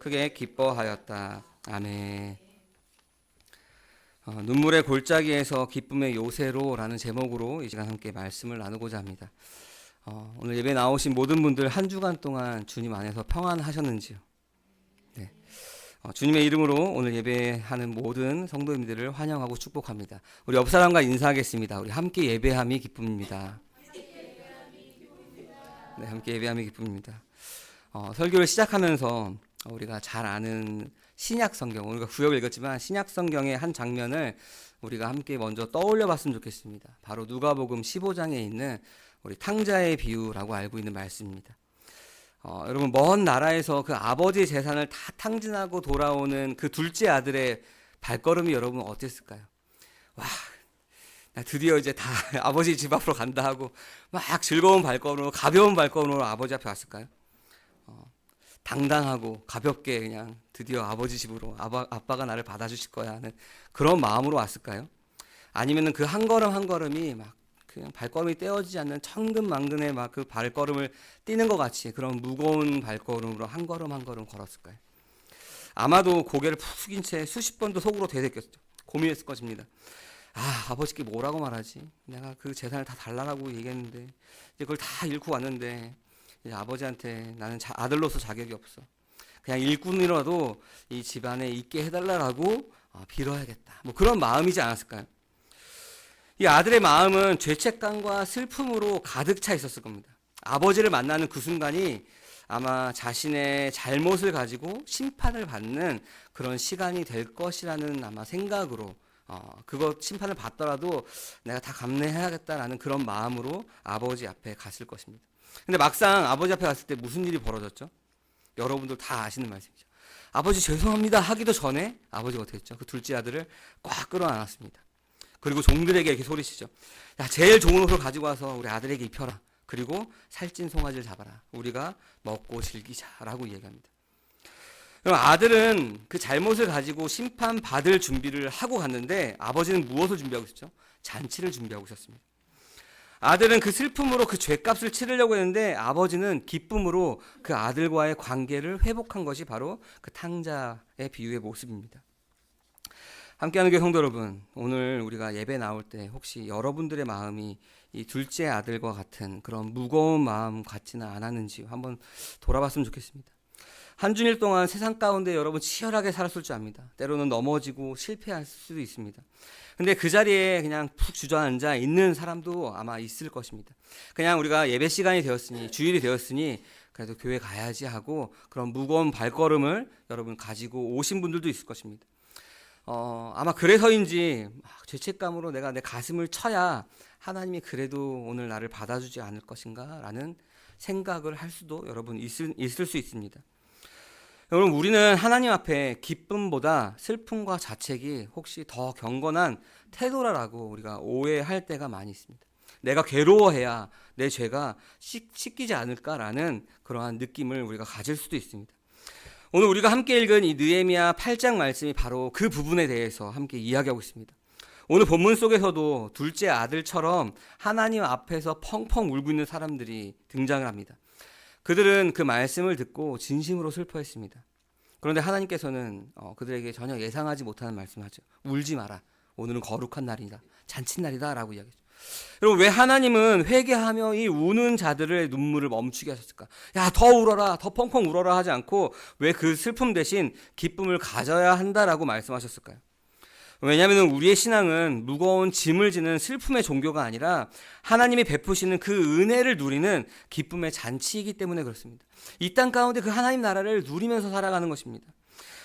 크게 기뻐하였다. 아멘. 눈물의 골짜기에서 기쁨의 요새로라는 제목으로 이 시간 함께 말씀을 나누고자 합니다. 오늘 예배 나오신 모든 분들 한 주간 동안 주님 안에서 평안하셨는지요? 네. 주님의 이름으로 오늘 예배하는 모든 성도님들을 환영하고 축복합니다. 우리 옆 사람과 인사하겠습니다. 우리 함께 예배함이 기쁨입니다. 네, 함께 예배함이 기쁨입니다. 설교를 시작하면서 우리가 잘 아는 신약 성경, 우리가 구역을 읽었지만 신약 성경의 한 장면을 우리가 함께 먼저 떠올려 봤으면 좋겠습니다. 바로 누가복음 15장에 있는 우리 탕자의 비유라고 알고 있는 말씀입니다. 여러분, 먼 나라에서 그 아버지 재산을 다 탕진하고 돌아오는 그 둘째 아들의 발걸음이 여러분 어땠을까요? 와, 나 드디어 이제 다 아버지 집 앞으로 간다 하고 막 즐거운 발걸음으로, 가벼운 발걸음으로 아버지 앞에 왔을까요? 당당하고 가볍게 그냥 드디어 아버지 집으로 아빠가 나를 받아주실 거야 하는 그런 마음으로 왔을까요? 아니면은 그 한 걸음 한 걸음이 막 그냥 발걸음이 떼어지지 않는 천근만근의 막 그 발걸음을 뛰는 것 같이 그런 무거운 발걸음으로 한 걸음 한 걸음 걸었을까요? 아마도 고개를 푹 숙인 채 수십 번도 속으로 되새겼죠. 고민했을 것입니다. 아버지께 뭐라고 말하지? 내가 그 재산을 다 달라고 얘기했는데 이제 그걸 다 잃고 왔는데 이제 아버지한테 나는 아들로서 자격이 없어. 그냥 일꾼이라도 이 집안에 있게 해달라고 빌어야겠다. 뭐 그런 마음이지 않았을까요? 이 아들의 마음은 죄책감과 슬픔으로 가득 차 있었을 겁니다. 아버지를 만나는 그 순간이 아마 자신의 잘못을 가지고 심판을 받는 그런 시간이 될 것이라는 아마 생각으로 그것 심판을 받더라도 내가 다 감내해야겠다라는 그런 마음으로 아버지 앞에 갔을 것입니다. 근데 막상 아버지 앞에 갔을 때 무슨 일이 벌어졌죠? 여러분들 다 아시는 말씀이죠. 아버지 죄송합니다 하기도 전에 아버지가 어떻게 했죠? 그 둘째 아들을 꽉 끌어안았습니다. 그리고 종들에게 이렇게 소리치죠. 야, 제일 좋은 옷을 가지고 와서 우리 아들에게 입혀라. 그리고 살찐 송아지를 잡아라. 우리가 먹고 즐기자라고 이야기합니다. 그럼 아들은 그 잘못을 가지고 심판받을 준비를 하고 갔는데 아버지는 무엇을 준비하고 있었죠? 잔치를 준비하고 있었습니다. 아들은 그 슬픔으로 그 죄값을 치르려고 했는데 아버지는 기쁨으로 그 아들과의 관계를 회복한 것이 바로 그 탕자의 비유의 모습입니다. 함께하는 교회 성도 여러분, 오늘 우리가 예배 나올 때 혹시 여러분들의 마음이 이 둘째 아들과 같은 그런 무거운 마음 같지는 않았는지 한번 돌아봤으면 좋겠습니다. 한 주일 동안 세상 가운데 여러분 치열하게 살았을 줄 압니다. 때로는 넘어지고 실패할 수도 있습니다. 근데 그 자리에 그냥 푹 주저앉아 있는 사람도 아마 있을 것입니다. 그냥 우리가 예배 시간이 되었으니, 주일이 되었으니 그래도 교회 가야지 하고 그런 무거운 발걸음을 여러분 가지고 오신 분들도 있을 것입니다. 아마 그래서인지 죄책감으로 내가 내 가슴을 쳐야 하나님이 그래도 오늘 나를 받아주지 않을 것인가 라는 생각을 할 수도 여러분 있을 수 있습니다. 여러분, 우리는 하나님 앞에 기쁨보다 슬픔과 자책이 혹시 더 경건한 태도라고 우리가 오해할 때가 많이 있습니다. 내가 괴로워해야 내 죄가 씻기지 않을까라는 그러한 느낌을 우리가 가질 수도 있습니다. 오늘 우리가 함께 읽은 이 느헤미야 8장 말씀이 바로 그 부분에 대해서 함께 이야기하고 있습니다. 오늘 본문 속에서도 둘째 아들처럼 하나님 앞에서 펑펑 울고 있는 사람들이 등장을 합니다. 그들은 그 말씀을 듣고 진심으로 슬퍼했습니다. 그런데 하나님께서는 그들에게 전혀 예상하지 못하는 말씀을 하죠. 울지 마라. 오늘은 거룩한 날이다. 잔칫날이다 라고 이야기하죠. 여러분, 왜 하나님은 회개하며 이 우는 자들의 눈물을 멈추게 하셨을까? 야, 더 울어라, 더 펑펑 울어라 하지 않고 왜 그 슬픔 대신 기쁨을 가져야 한다라고 말씀하셨을까요? 왜냐하면 우리의 신앙은 무거운 짐을 지는 슬픔의 종교가 아니라 하나님이 베푸시는 그 은혜를 누리는 기쁨의 잔치이기 때문에 그렇습니다. 이 땅 가운데 그 하나님 나라를 누리면서 살아가는 것입니다.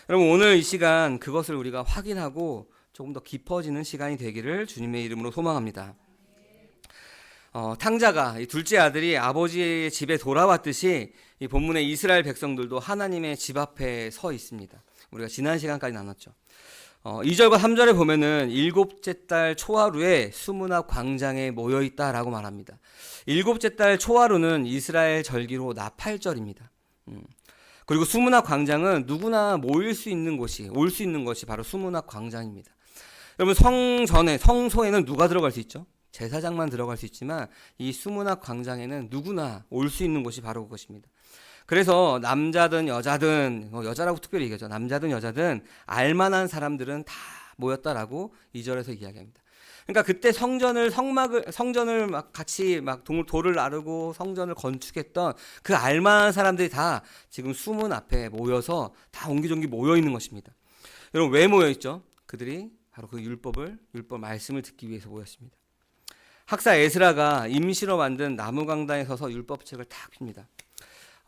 여러분, 오늘 이 시간 그것을 우리가 확인하고 조금 더 깊어지는 시간이 되기를 주님의 이름으로 소망합니다. 탕자가 이 둘째 아들이 아버지의 집에 돌아왔듯이 이 본문의 이스라엘 백성들도 하나님의 집 앞에 서 있습니다. 우리가 지난 시간까지 나눴죠. 2절과 3절에 보면은 일곱째 달 초하루에 수문학 광장에 모여 있다라고 말합니다. 일곱째 달 초하루는 이스라엘 절기로 나팔절입니다. 그리고 수문학 광장은 누구나 모일 수 있는 곳이, 올 수 있는 것이 바로 수문학 광장입니다. 여러분, 성소에는 누가 들어갈 수 있죠? 제사장만 들어갈 수 있지만 이 수문학 광장에는 누구나 올 수 있는 곳이 바로 그것입니다. 그래서 남자든 여자든, 여자라고 특별히 얘기하죠. 남자든 여자든 알만한 사람들은 다 모였다라고 2절에서 이야기합니다. 그러니까 그때 성전을 막 같이 막 돌을 나르고 성전을 건축했던 그 알만한 사람들이 다 지금 수문 앞에 모여서 다 옹기종기 모여 있는 것입니다. 여러분, 왜 모여 있죠? 그들이 바로 그 율법 말씀을 듣기 위해서 모였습니다. 학사 에스라가 임시로 만든 나무 강당에 서서 율법책을 탁 핍니다.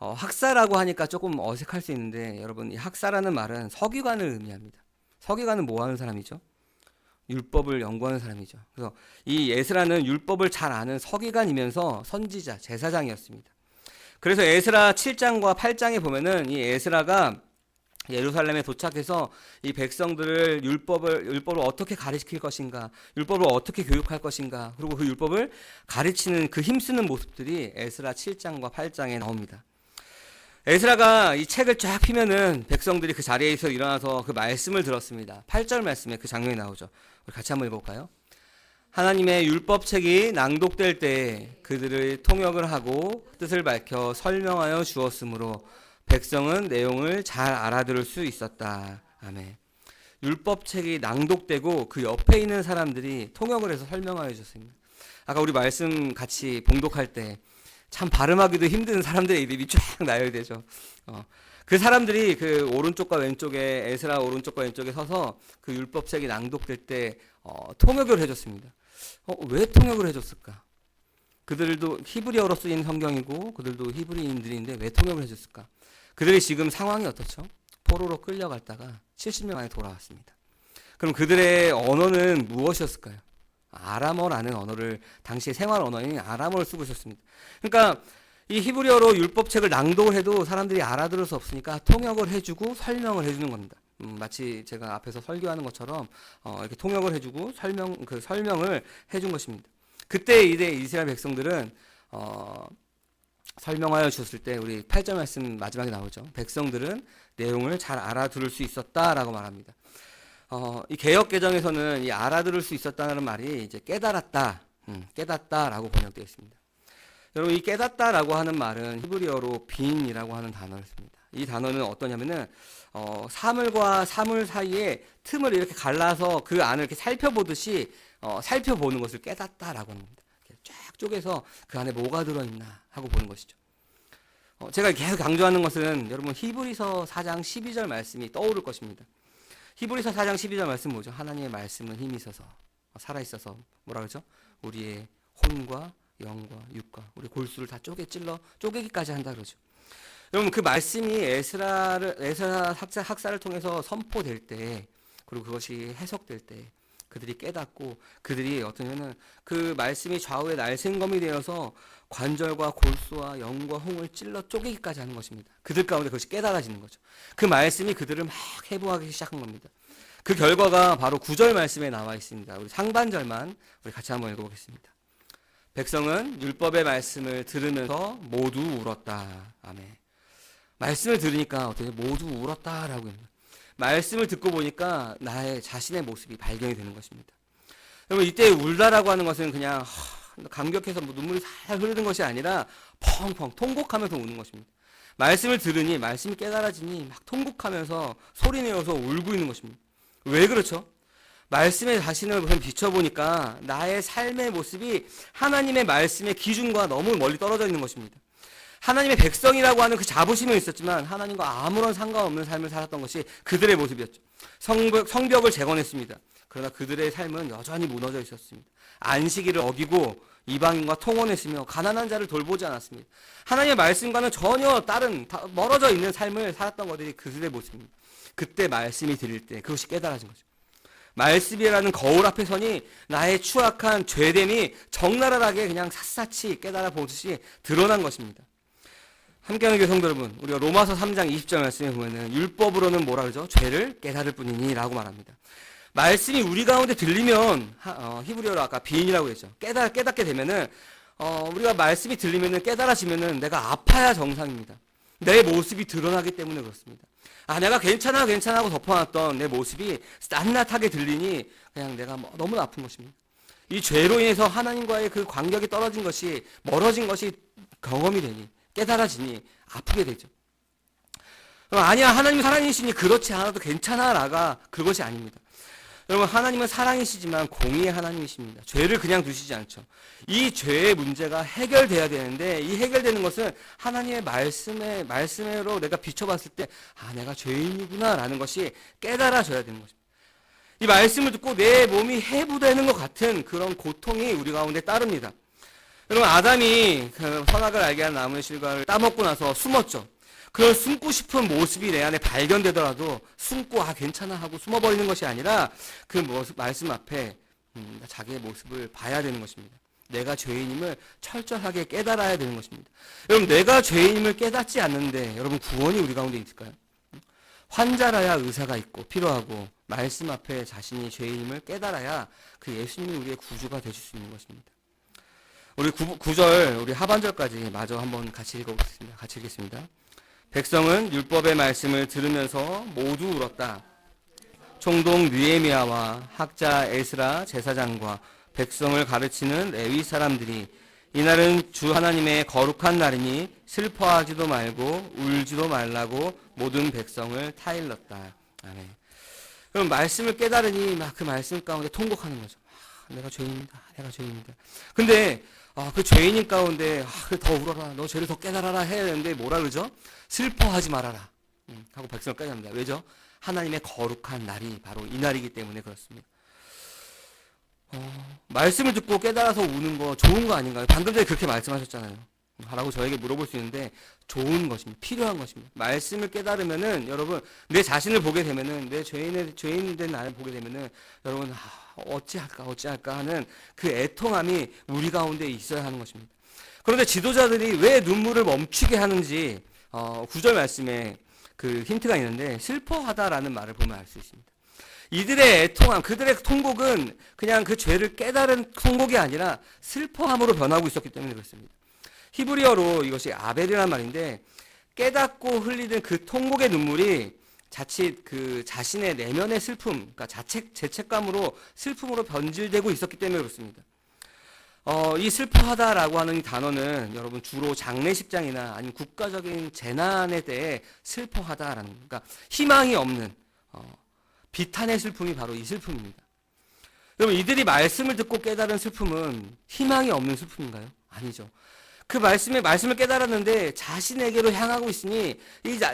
학사라고 하니까 조금 어색할 수 있는데, 여러분, 이 학사라는 말은 서기관을 의미합니다. 서기관은 뭐 하는 사람이죠? 율법을 연구하는 사람이죠. 그래서 이 에스라는 율법을 잘 아는 서기관이면서 선지자, 제사장이었습니다. 그래서 에스라 7장과 8장에 보면은 이 에스라가 예루살렘에 도착해서 이 백성들을 율법을 어떻게 가르칠 것인가, 율법을 어떻게 교육할 것인가, 그리고 그 율법을 가르치는 그 힘쓰는 모습들이 에스라 7장과 8장에 나옵니다. 에스라가 이 책을 쫙 피면은 백성들이 그 자리에서 일어나서 그 말씀을 들었습니다. 8절 말씀에 그 장면이 나오죠. 우리 같이 한번 읽어볼까요? 하나님의 율법책이 낭독될 때 그들의 통역을 하고 뜻을 밝혀 설명하여 주었으므로 백성은 내용을 잘 알아들을 수 있었다. 아멘. 율법책이 낭독되고 그 옆에 있는 사람들이 통역을 해서 설명하여 주셨습니다. 아까 우리 말씀 같이 봉독할 때 참 발음하기도 힘든 사람들의 이름이 쫙 나열이 되죠. 그 사람들이 그 오른쪽과 왼쪽에, 에스라 오른쪽과 왼쪽에 서서 그 율법책이 낭독될 때 통역을 해줬습니다. 왜 통역을 해줬을까? 그들도 히브리어로 쓰인 성경이고 그들도 히브리인들인데 왜 통역을 해줬을까? 그들의 지금 상황이 어떻죠? 포로로 끌려갔다가 70년 만에 돌아왔습니다. 그럼 그들의 언어는 무엇이었을까요? 아람어라는 언어를, 당시의 생활 언어인 아람어를 쓰고 있었습니다. 그러니까 이 히브리어로 율법책을 낭독을 해도 사람들이 알아들을 수 없으니까 통역을 해주고 설명을 해주는 겁니다. 마치 제가 앞에서 설교하는 것처럼 이렇게 통역을 해주고 설명을 해준 것입니다. 그때 이제 이스라엘 백성들은 설명하여 주었을 때 우리 8절 말씀 마지막에 나오죠. 백성들은 내용을 잘 알아들을 수 있었다라고 말합니다. 이 개역 개정에서는 이 알아들을 수 있었다는 말이 이제 깨닫다라고 번역되어 있습니다. 여러분, 이 깨닫다라고 하는 말은 히브리어로 빈이라고 하는 단어를 씁니다. 이 단어는 어떠냐면은 사물과 사물 사이에 틈을 이렇게 갈라서 그 안을 이렇게 살펴보듯이 살펴보는 것을 깨닫다라고 합니다. 쫙 쪼개서 그 안에 뭐가 들어있나 하고 보는 것이죠. 제가 계속 강조하는 것은 여러분 히브리서 4장 12절 말씀이 떠오를 것입니다. 히브리서 4장 12절 말씀 뭐죠? 하나님의 말씀은 힘이 있어서 살아있어서 뭐라 그러죠? 우리의 혼과 영과 육과 우리 골수를 다 쪼개기까지 한다 그러죠. 여러분, 그 말씀이 에스라 학사를 통해서 선포될 때, 그리고 그것이 해석될 때 그들이 깨닫고 그들이 어떠냐면 그 말씀이 좌우에 날생검이 되어서 관절과 골수와 영과 홍을 찔러 쪼개기까지 하는 것입니다. 그들 가운데 그것이 깨달아지는 거죠. 그 말씀이 그들을 막 해부하기 시작한 겁니다. 그 결과가 바로 9절 말씀에 나와 있습니다. 우리 상반절만 우리 같이 한번 읽어보겠습니다. 백성은 율법의 말씀을 들으면서 모두 울었다. 아멘. 말씀을 들으니까 어떻게 모두 울었다라고 합니다. 말씀을 듣고 보니까 나의 자신의 모습이 발견이 되는 것입니다. 여러분, 이때 울다라고 하는 것은 그냥 감격해서 눈물이 살 흐르는 것이 아니라 펑펑 통곡하면서 우는 것입니다. 말씀을 들으니, 말씀이 깨달아지니 막 통곡하면서 소리내어서 울고 있는 것입니다. 왜 그렇죠? 말씀의 자신을 비춰보니까 나의 삶의 모습이 하나님의 말씀의 기준과 너무 멀리 떨어져 있는 것입니다. 하나님의 백성이라고 하는 그 자부심은 있었지만 하나님과 아무런 상관없는 삶을 살았던 것이 그들의 모습이었죠. 성벽을 재건했습니다. 그러나 그들의 삶은 여전히 무너져 있었습니다. 안식일을 어기고 이방인과 통혼했으며 가난한 자를 돌보지 않았습니다. 하나님의 말씀과는 전혀 멀어져 있는 삶을 살았던 것들이 그들의 모습입니다. 그때 말씀이 들릴 때 그것이 깨달아진 거죠. 말씀이라는 거울 앞에 서니 나의 추악한 죄됨이 적나라하게 그냥 샅샅이 깨달아 보듯이 드러난 것입니다. 함께하는 교회 성도 여러분, 우리가 로마서 3장 20절 말씀에 보면은 율법으로는 뭐라 그러죠? 죄를 깨달을 뿐이니 라고 말합니다. 말씀이 우리 가운데 들리면 히브리어로 아까 비인이라고 했죠. 깨닫게 되면은 우리가 말씀이 들리면은 깨달아지면은 내가 아파야 정상입니다. 내 모습이 드러나기 때문에 그렇습니다. 내가 괜찮아 하고 덮어놨던 내 모습이 낱낱하게 들리니 그냥 내가 너무 아픈 것입니다. 이 죄로 인해서 하나님과의 그 간격이 떨어진 것이, 멀어진 것이 경험이 되니, 깨달아지니 아프게 되죠. 아니야, 하나님은 사랑이시니 그렇지 않아도 괜찮아 라가 그것이 아닙니다. 여러분, 하나님은 사랑이시지만 공의의 하나님이십니다. 죄를 그냥 두시지 않죠. 이 죄의 문제가 해결돼야 되는데, 이 해결되는 것은 하나님의 말씀으로 내가 비춰봤을 때, 아, 내가 죄인이구나 라는 것이 깨달아져야 되는 것입니다. 이 말씀을 듣고 내 몸이 해부되는 것 같은 그런 고통이 우리 가운데 따릅니다. 여러분, 아담이 그 선악을 알게 한 나무의 실과를 따먹고 나서 숨었죠. 그런 숨고 싶은 모습이 내 안에 발견되더라도 숨고 괜찮아 하고 숨어버리는 것이 아니라 그 모습, 말씀 앞에 자기의 모습을 봐야 되는 것입니다. 내가 죄인임을 철저하게 깨달아야 되는 것입니다. 여러분, 내가 죄인임을 깨닫지 않는데 여러분 구원이 우리 가운데 있을까요? 환자라야 의사가 있고 필요하고 말씀 앞에 자신이 죄인임을 깨달아야 그 예수님이 우리의 구주가 되실 수 있는 것입니다. 우리 9절, 우리 하반절까지 마저 한번 같이 읽어보겠습니다. 같이 읽겠습니다. 백성은 율법의 말씀을 들으면서 모두 울었다. 총독 느헤미야와 학자 에스라 제사장과 백성을 가르치는 레위 사람들이 이날은 주 하나님의 거룩한 날이니 슬퍼하지도 말고 울지도 말라고 모든 백성을 타일렀다. 아멘. 그럼 말씀을 깨달으니 막 그 말씀 가운데 통곡하는 거죠. 내가 죄인이다. 내가 죄인이다. 근데 그 죄인인 가운데 그래 더 울어라. 너 죄를 더 깨달아라 해야 되는데 뭐라 그러죠? 슬퍼하지 말아라. 하고 백성을 깨닫는다. 왜죠? 하나님의 거룩한 날이 바로 이 날이기 때문에 그렇습니다. 말씀을 듣고 깨달아서 우는 거 좋은 거 아닌가요? 방금 전에 그렇게 말씀하셨잖아요. 라고 저에게 물어볼 수 있는데 좋은 것입니다. 필요한 것입니다. 말씀을 깨달으면은 여러분 내 자신을 보게 되면은 내 죄인된 나를 보게 되면은 여러분 어찌할까 하는 그 애통함이 우리 가운데 있어야 하는 것입니다. 그런데 지도자들이 왜 눈물을 멈추게 하는지 9절 말씀에 그 힌트가 있는데 슬퍼하다라는 말을 보면 알 수 있습니다. 이들의 애통함, 그들의 통곡은 그냥 그 죄를 깨달은 통곡이 아니라 슬퍼함으로 변하고 있었기 때문에 그렇습니다. 히브리어로 이것이 아벨이라는 말인데 깨닫고 흘리는 그 통곡의 눈물이 자칫 그 자신의 내면의 슬픔, 그러니까 죄책감으로 슬픔으로 변질되고 있었기 때문에 그렇습니다. 이 슬퍼하다라고 하는 이 단어는 여러분 주로 장례식장이나 아니면 국가적인 재난에 대해 슬퍼하다라는, 그러니까 희망이 없는 비탄의 슬픔이 바로 이 슬픔입니다. 여러분 이들이 말씀을 듣고 깨달은 슬픔은 희망이 없는 슬픔인가요? 아니죠. 그 말씀을 깨달았는데 자신에게로 향하고 있으니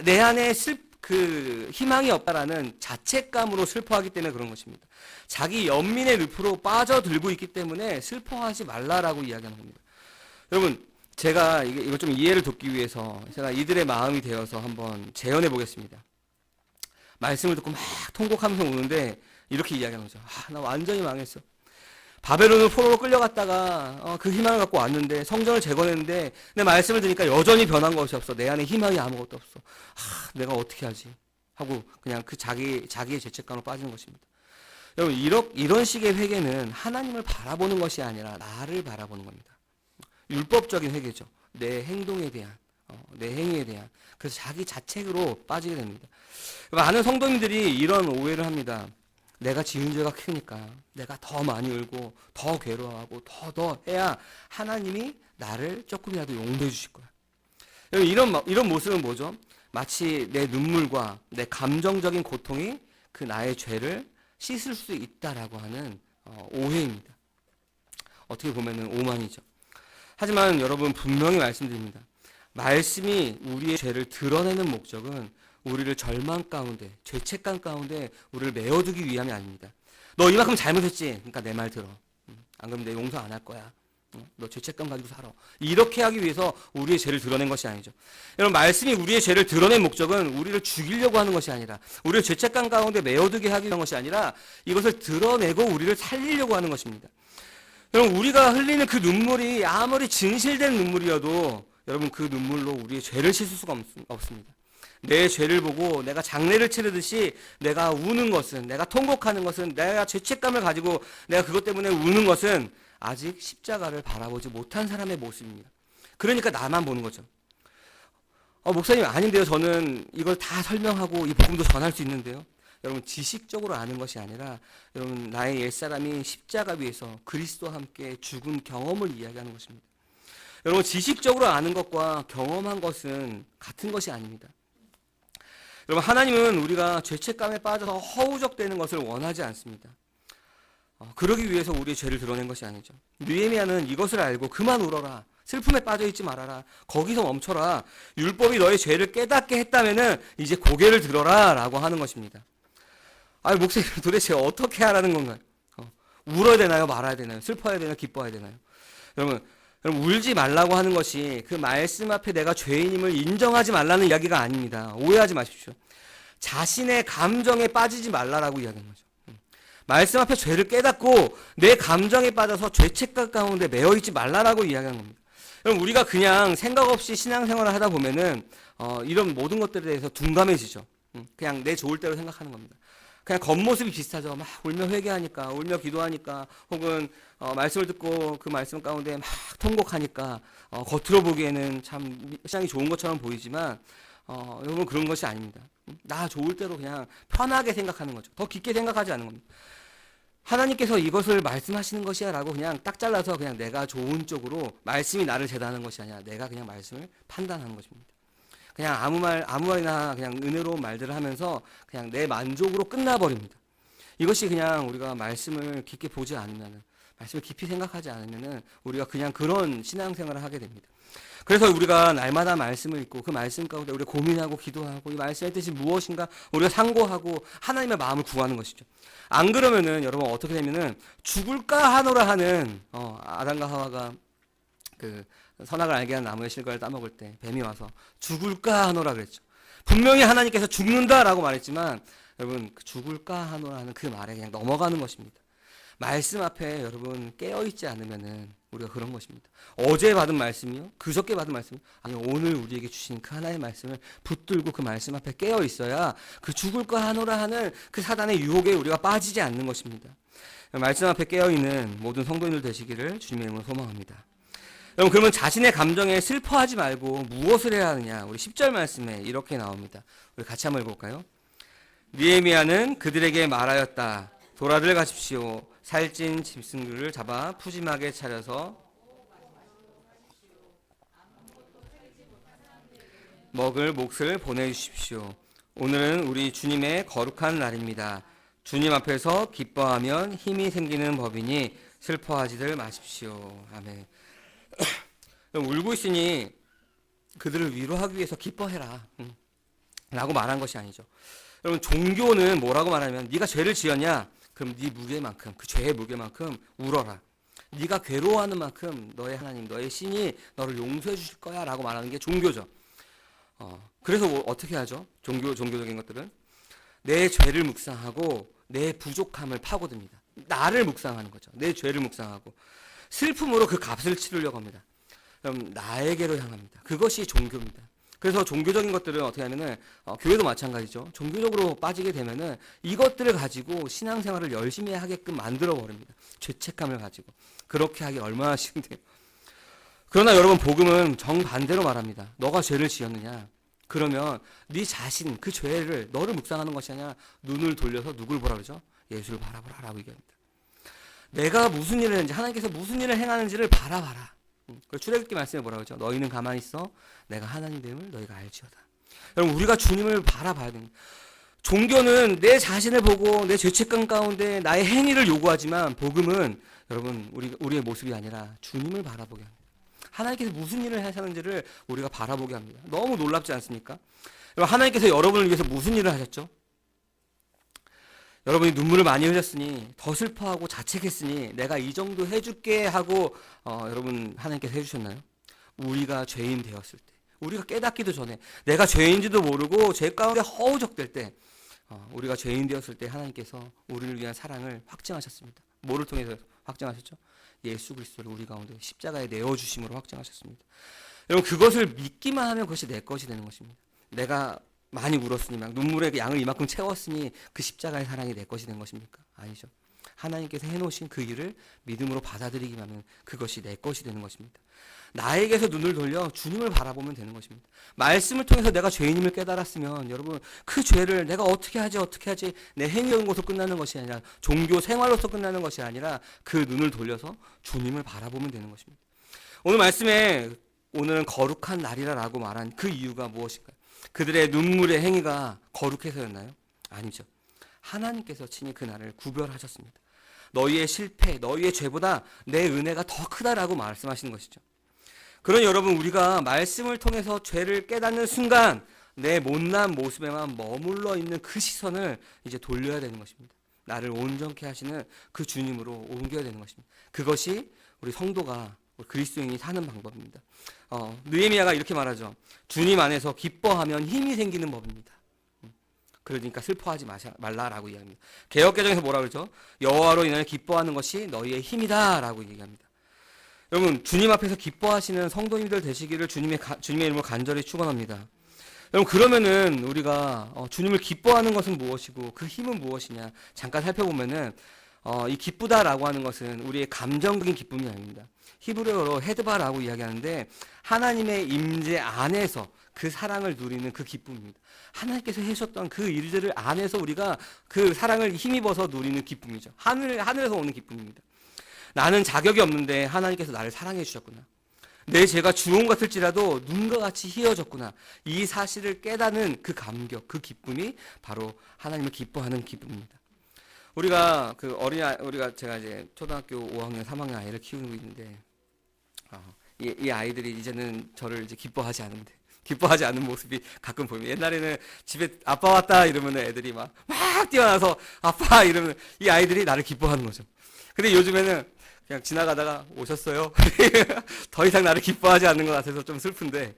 내 안에 그 희망이 없다라는 자책감으로 슬퍼하기 때문에 그런 것입니다. 자기 연민의 늪으로 빠져들고 있기 때문에 슬퍼하지 말라라고 이야기하는 겁니다. 여러분 제가 이거 좀 이해를 돕기 위해서 제가 이들의 마음이 되어서 한번 재현해 보겠습니다. 말씀을 듣고 막 통곡하면서 우는데 이렇게 이야기하는 거죠. 나 완전히 망했어. 바벨론으로 포로로 끌려갔다가 그 희망을 갖고 왔는데 성전을 재건했는데 내 말씀을 들으니까 여전히 변한 것이 없어. 내 안에 희망이 아무것도 없어. 내가 어떻게 하지? 하고 그냥 그 자기의 죄책감으로 빠지는 것입니다. 여러분 이런 식의 회개는 하나님을 바라보는 것이 아니라 나를 바라보는 겁니다. 율법적인 회개죠. 내 행동에 대한 내 행위에 대한 그래서 자기 자책으로 빠지게 됩니다. 많은 성도님들이 이런 오해를 합니다. 내가 지은 죄가 크니까 내가 더 많이 울고 더 괴로워하고 더 해야 하나님이 나를 조금이라도 용서해 주실 거야. 이런 모습은 뭐죠? 마치 내 눈물과 내 감정적인 고통이 그 나의 죄를 씻을 수 있다라고 하는 오해입니다. 어떻게 보면은 오만이죠. 하지만 여러분 분명히 말씀드립니다. 말씀이 우리의 죄를 드러내는 목적은 우리를 절망 가운데, 죄책감 가운데 우리를 메어두기 위함이 아닙니다. 너 이만큼 잘못했지? 그러니까 내 말 들어. 안 그러면 내 용서 안 할 거야. 너 죄책감 가지고 살아. 이렇게 하기 위해서 우리의 죄를 드러낸 것이 아니죠. 여러분 말씀이 우리의 죄를 드러낸 목적은 우리를 죽이려고 하는 것이 아니라 우리를 죄책감 가운데 메어두게 하기 위한 것이 아니라 이것을 드러내고 우리를 살리려고 하는 것입니다. 여러분 우리가 흘리는 그 눈물이 아무리 진실된 눈물이어도 여러분 그 눈물로 우리의 죄를 씻을 수가 없습니다. 내 죄를 보고 내가 장례를 치르듯이 내가 우는 것은, 내가 통곡하는 것은, 내가 죄책감을 가지고 내가 그것 때문에 우는 것은 아직 십자가를 바라보지 못한 사람의 모습입니다. 그러니까 나만 보는 거죠. 목사님 아닌데요. 저는 이걸 다 설명하고 이 복음도 전할 수 있는데요. 여러분 지식적으로 아는 것이 아니라 여러분 나의 옛사람이 십자가 위에서 그리스도와 함께 죽은 경험을 이야기하는 것입니다. 여러분 지식적으로 아는 것과 경험한 것은 같은 것이 아닙니다. 여러분, 하나님은 우리가 죄책감에 빠져서 허우적대는 것을 원하지 않습니다. 그러기 위해서 우리의 죄를 드러낸 것이 아니죠. 느헤미야는 이것을 알고 그만 울어라, 슬픔에 빠져있지 말아라, 거기서 멈춰라, 율법이 너의 죄를 깨닫게 했다면은 이제 고개를 들어라 라고 하는 것입니다. 아니, 목사님 도대체 어떻게 하라는 건가요? 울어야 되나요? 말아야 되나요? 슬퍼야 되나요? 기뻐야 되나요? 여러분 울지 말라고 하는 것이 그 말씀 앞에 내가 죄인임을 인정하지 말라는 이야기가 아닙니다. 오해하지 마십시오. 자신의 감정에 빠지지 말라라고 이야기하는 거죠. 말씀 앞에 죄를 깨닫고 내 감정에 빠져서 죄책감 가운데 매여있지 말라라고 이야기하는 겁니다. 여러분, 우리가 그냥 생각 없이 신앙생활을 하다 보면은 이런 모든 것들에 대해서 둔감해지죠. 그냥 내 좋을 대로 생각하는 겁니다. 그냥 겉모습이 비슷하죠. 막 울며 회개하니까, 울며 기도하니까, 혹은 말씀을 듣고 그 말씀 가운데 막 통곡하니까 겉으로 보기에는 참 신앙이 좋은 것처럼 보이지만 여러분, 그런 것이 아닙니다. 나 좋을 대로 그냥 편하게 생각하는 거죠. 더 깊게 생각하지 않는 겁니다. 하나님께서 이것을 말씀하시는 것이야 라고 그냥 딱 잘라서 그냥 내가 좋은 쪽으로, 말씀이 나를 재단하는 것이 아니라 내가 그냥 말씀을 판단하는 것입니다. 그냥 아무 말이나 그냥 은혜로운 말들을 하면서 그냥 내 만족으로 끝나버립니다. 이것이 그냥 우리가 말씀을 깊게 보지 않으면, 말씀을 깊이 생각하지 않으면 우리가 그냥 그런 신앙생활을 하게 됩니다. 그래서 우리가 날마다 말씀을 읽고 그 말씀 가운데 우리가 고민하고 기도하고 이 말씀의 뜻이 무엇인가 우리가 상고하고 하나님의 마음을 구하는 것이죠. 안 그러면은 여러분 어떻게 되면은 죽을까 하노라 하는 아담과 하와가 그 선악을 알게 한 나무의 실과를 따먹을 때 뱀이 와서 죽을까 하노라 그랬죠. 분명히 하나님께서 죽는다라고 말했지만 여러분, 그 죽을까 하노라 하는 그 말에 그냥 넘어가는 것입니다. 말씀 앞에 여러분 깨어있지 않으면은 우리가 그런 것입니다. 어제 받은 말씀이요? 그저께 받은 말씀이요? 아니, 오늘 우리에게 주신 그 하나의 말씀을 붙들고 그 말씀 앞에 깨어있어야 그 죽을까 하노라 하는 그 사단의 유혹에 우리가 빠지지 않는 것입니다. 말씀 앞에 깨어있는 모든 성도인들 되시기를 주님의 이름으로 소망합니다. 여러분, 그러면 자신의 감정에 슬퍼하지 말고 무엇을 해야 하느냐? 우리 10절 말씀에 이렇게 나옵니다. 우리 같이 한번 읽어볼까요? 느헤미야는 그들에게 말하였다. 돌아들 가십시오. 살찐 짐승들을 잡아 푸짐하게 차려서 먹을 몫을 보내주십시오. 오늘은 우리 주님의 거룩한 날입니다. 주님 앞에서 기뻐하면 힘이 생기는 법이니 슬퍼하지들 마십시오. 아멘. 울고 있으니 그들을 위로하기 위해서 기뻐해라 라고 말한 것이 아니죠. 여러분, 종교는 뭐라고 말하면 네가 죄를 지었냐? 그럼 네 무게만큼, 그 죄의 무게만큼 울어라. 네가 괴로워하는 만큼 너의 하나님, 너의 신이 너를 용서해 주실 거야 라고 말하는 게 종교죠. 그래서 어떻게 하죠? 종교적인 것들은 내 죄를 묵상하고 내 부족함을 파고듭니다. 나를 묵상하는 거죠. 내 죄를 묵상하고 슬픔으로 그 값을 치르려고 합니다. 그럼 나에게로 향합니다. 그것이 종교입니다. 그래서 종교적인 것들은 어떻게 하면은 교회도 마찬가지죠. 종교적으로 빠지게 되면은 이것들을 가지고 신앙생활을 열심히 하게끔 만들어 버립니다. 죄책감을 가지고. 그렇게 하기 얼마나 쉬운데요. 그러나 여러분, 복음은 정반대로 말합니다. 너가 죄를 지었느냐? 그러면 네 자신, 그 죄를 너를 묵상하는 것이 아니라 눈을 돌려서 누굴 보라 그러죠? 예수를 바라보라라고 얘기합니다. 내가 무슨 일을 했는지, 하나님께서 무슨 일을 행하는지를 바라봐라. 그 출애굽기 말씀에 뭐라고 하죠? 너희는 가만히 있어 내가 하나님됨을 너희가 알지어다. 여러분, 우리가 주님을 바라봐야 됩니다. 종교는 내 자신을 보고 내 죄책감 가운데 나의 행위를 요구하지만 복음은 여러분 우리의 모습이 아니라 주님을 바라보게 합니다. 하나님께서 무슨 일을 하셨는지를 우리가 바라보게 합니다. 너무 놀랍지 않습니까? 여러분, 하나님께서 여러분을 위해서 무슨 일을 하셨죠? 여러분이 눈물을 많이 흘렸으니, 더 슬퍼하고 자책했으니 내가 이 정도 해줄게 하고 여러분 하나님께서 해주셨나요? 우리가 죄인 되었을 때, 우리가 깨닫기도 전에, 내가 죄인지도 모르고 죄 가운데 허우적될 때, 우리가 죄인 되었을 때 하나님께서 우리를 위한 사랑을 확증하셨습니다. 뭐를 통해서 확증하셨죠? 예수 그리스도를 우리 가운데 십자가에 내어주심으로 확증하셨습니다. 여러분, 그것을 믿기만 하면 그것이 내 것이 되는 것입니다. 내가 많이 울었으니, 막 눈물의 양을 이만큼 채웠으니 그 십자가의 사랑이 내 것이 된 것입니까? 아니죠. 하나님께서 해놓으신 그 일을 믿음으로 받아들이기만 하면 그것이 내 것이 되는 것입니다. 나에게서 눈을 돌려 주님을 바라보면 되는 것입니다. 말씀을 통해서 내가 죄인임을 깨달았으면 여러분, 그 죄를 내가 어떻게 하지 내 행위적인 것으로 끝나는 것이 아니라, 종교 생활로서 끝나는 것이 아니라 그 눈을 돌려서 주님을 바라보면 되는 것입니다. 오늘 말씀에 오늘은 거룩한 날이라고 말한 그 이유가 무엇일까요? 그들의 눈물의 행위가 거룩해서였나요? 아니죠. 하나님께서 친히 그날을 구별하셨습니다. 너희의 실패, 너희의 죄보다 내 은혜가 더 크다라고 말씀하시는 것이죠. 그러니 여러분, 우리가 말씀을 통해서 죄를 깨닫는 순간 내 못난 모습에만 머물러 있는 그 시선을 이제 돌려야 되는 것입니다. 나를 온전케 하시는 그 주님으로 옮겨야 되는 것입니다. 그것이 우리 성도가, 우리 그리스도인이 사는 방법입니다. 느헤미야가 이렇게 말하죠. 주님 안에서 기뻐하면 힘이 생기는 법입니다. 그러니까 슬퍼하지 말라라고 이야기합니다. 개역개정에서 뭐라 그러죠? 여호와로 인하여 기뻐하는 것이 너희의 힘이다라고 얘기합니다. 여러분, 주님 앞에서 기뻐하시는 성도님들 되시기를 주님의 이름으로 간절히 축원합니다. 여러분, 그러면은 우리가 주님을 기뻐하는 것은 무엇이고 그 힘은 무엇이냐 잠깐 살펴보면은 이 기쁘다라고 하는 것은 우리의 감정적인 기쁨이 아닙니다. 히브리어로 헤드바라고 이야기하는데 하나님의 임재 안에서 그 사랑을 누리는 그 기쁨입니다. 하나님께서 해주셨던 그 일들을 안에서 우리가 그 사랑을 힘입어서 누리는 기쁨이죠. 하늘에서 오는 기쁨입니다. 나는 자격이 없는데 하나님께서 나를 사랑해 주셨구나. 내 죄가 주홍 같을지라도 눈과 같이 희어졌구나. 이 사실을 깨닫는 그 감격, 그 기쁨이 바로 하나님을 기뻐하는 기쁨입니다. 우리가 제가 이제 초등학교 5학년, 3학년 아이를 키우고 있는데 이 아이들이 이제는 저를 이제 기뻐하지 않는 모습이 가끔 보입니다. 옛날에는 집에 아빠 왔다 이러면 애들이 막 뛰어나서 아빠 이러면 이 아이들이 나를 기뻐하는 거죠. 근데 요즘에는 그냥 지나가다가 오셨어요? 더 이상 나를 기뻐하지 않는 것 같아서 좀 슬픈데,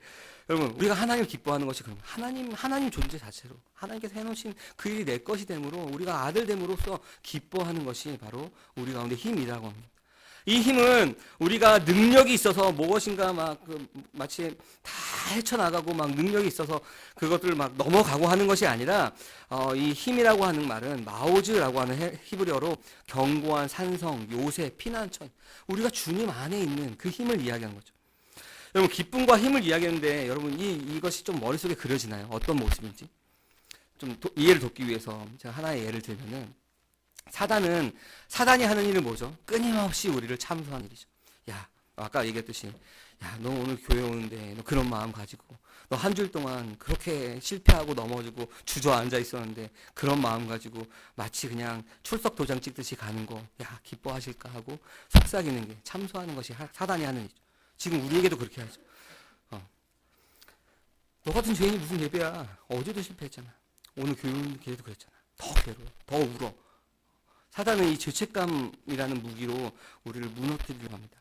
여러분, 우리가 하나님을 기뻐하는 것이 그럼 하나님 존재 자체로 하나님께서 해놓으신 그 일이 내 것이 됨으로 우리가 아들 됨으로써 기뻐하는 것이 바로 우리 가운데 힘이라고 합니다. 이 힘은 우리가 능력이 있어서 무엇인가 마치 다 헤쳐나가고 막 능력이 있어서 그것들을 막 넘어가고 하는 것이 아니라 이 힘이라고 하는 말은 마오즈라고 하는 히브리어로 견고한 산성, 요새, 피난처, 우리가 주님 안에 있는 그 힘을 이야기하는 거죠. 여러분, 기쁨과 힘을 이야기하는데 여러분 이것이 좀 머릿속에 그려지나요? 어떤 모습인지 좀 이해를 돕기 위해서 제가 하나의 예를 들면은 사단이 하는 일은 뭐죠? 끊임없이 우리를 참소하는 일이죠. 야, 아까 얘기했듯이, 야, 너 오늘 교회 오는데 너 그런 마음 가지고 너 한 줄 동안 그렇게 실패하고 넘어지고 주저앉아 있었는데 그런 마음 가지고 마치 그냥 출석 도장 찍듯이 가는 거, 야, 기뻐하실까 하고 속삭이는 게, 참소하는 것이 사단이 하는 일이죠. 지금 우리에게도 그렇게 하죠. 너 같은 죄인이 무슨 예배야? 어제도 실패했잖아. 오늘 교회 오는 길에도 그랬잖아. 더 괴로워, 더 울어. 사단은 이 죄책감이라는 무기로 우리를 무너뜨리려고 합니다.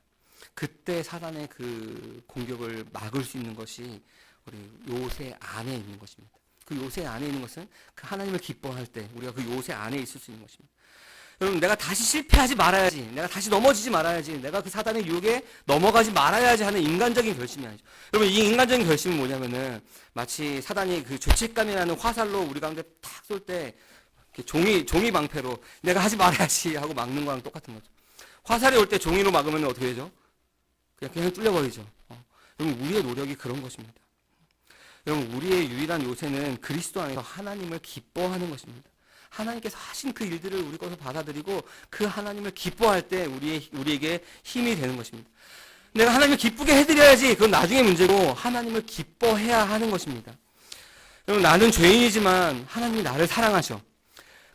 그때 사단의 그 공격을 막을 수 있는 것이 우리 요새 안에 있는 것입니다. 그 요새 안에 있는 것은 그 하나님을 기뻐할 때 우리가 그 요새 안에 있을 수 있는 것입니다. 여러분, 내가 다시 실패하지 말아야지, 내가 다시 넘어지지 말아야지, 내가 그 사단의 유혹에 넘어가지 말아야지 하는 인간적인 결심이 아니죠. 여러분, 이 인간적인 결심은 뭐냐면은 마치 사단이 그 죄책감이라는 화살로 우리 가운데 탁 쏠 때 종이 방패로 내가 하지 말아야지 하고 막는 거랑 똑같은 거죠. 화살이 올 때 종이로 막으면 어떻게 되죠? 그냥 뚫려버리죠. 여러분, 우리의 노력이 그런 것입니다. 여러분, 우리의 유일한 요새는 그리스도 안에서 하나님을 기뻐하는 것입니다. 하나님께서 하신 그 일들을 우리 것으로 받아들이고 그 하나님을 기뻐할 때 우리에게 힘이 되는 것입니다. 내가 하나님을 기쁘게 해드려야지, 그건 나중에 문제고 하나님을 기뻐해야 하는 것입니다. 여러분, 나는 죄인이지만 하나님이 나를 사랑하셔.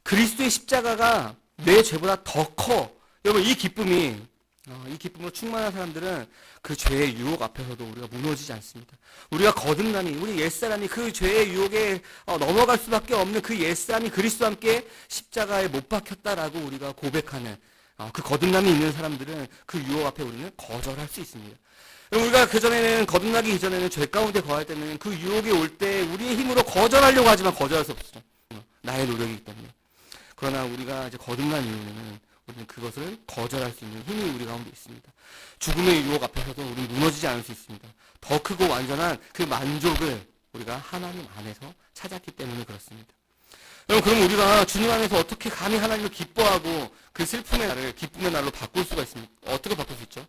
그리스도의 십자가가 내 죄보다 더 커. 여러분, 이 기쁨으로 충만한 사람들은 그 죄의 유혹 앞에서도 우리가 무너지지 않습니다. 우리가 우리 옛사람이 그 죄의 유혹에 넘어갈 수밖에 없는 그 옛사람이 그리스도와 함께 십자가에 못 박혔다라고 우리가 고백하는 그 거듭남이 있는 사람들은 그 유혹 앞에 우리는 거절할 수 있습니다. 우리가 거듭나기 이전에는 죄 가운데 거할 때는 그 유혹이 올 때 우리의 힘으로 거절하려고 하지만 거절할 수 없죠. 나의 노력이기 때문에. 그러나 우리가 이제 거듭난 이후에는 우리는 그것을 거절할 수 있는 힘이 우리 가운데 있습니다. 죽음의 유혹 앞에서도 우리는 무너지지 않을 수 있습니다. 더 크고 완전한 그 만족을 우리가 하나님 안에서 찾았기 때문에 그렇습니다. 여러분, 그럼 우리가 주님 안에서 어떻게 감히 하나님을 기뻐하고 그 슬픔의 날을 기쁨의 날로 바꿀 수가 있습니까? 어떻게 바꿀 수 있죠?